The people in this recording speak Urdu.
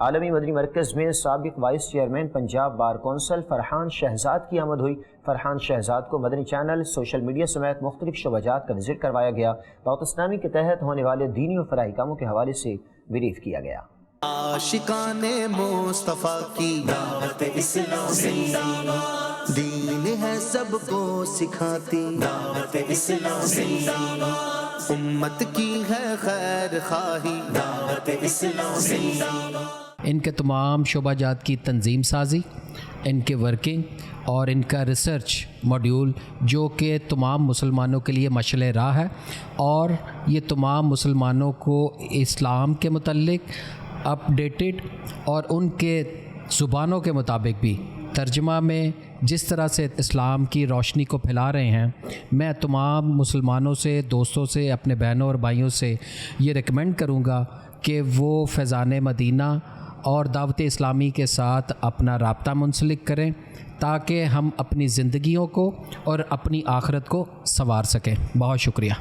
عالمی مدنی مرکز میں سابق vice chairman Punjab bar council Farhan Shahzad کی آمد ہوئی۔ فرحان شہزاد کو مدنی چینل، سوشل میڈیا سمیت مختلف شعبات کا وزٹ کروایا گیا۔ دعوت اسلامی کے تحت ہونے والے دینی و فلاحی کاموں کے حوالے سے بریف کیا گیا۔ عاشقان مصطفیٰ کی دعوت اسلامی دین ہے سب کو سکھاتی، دعوت اسلامی امت کی ہے خیر خواہی، دعوت اسلامی۔ ان کے تمام شعبہ جات کی تنظیم سازی، ان کے ورکنگ اور ان کا ریسرچ موڈیول جو کہ تمام مسلمانوں کے لیے مشعل راہ ہے، اور یہ تمام مسلمانوں کو اسلام کے متعلق اپڈیٹڈ اور ان کے زبانوں کے مطابق بھی ترجمہ میں جس طرح سے اسلام کی روشنی کو پھیلا رہے ہیں۔ میں تمام مسلمانوں سے، دوستوں سے، اپنے بہنوں اور بھائیوں سے یہ ریکمینڈ کروں گا کہ وہ فیضان مدینہ اور دعوت اسلامی کے ساتھ اپنا رابطہ منسلک کریں تاکہ ہم اپنی زندگیوں کو اور اپنی آخرت کو سنوار سکیں۔ بہت شکریہ۔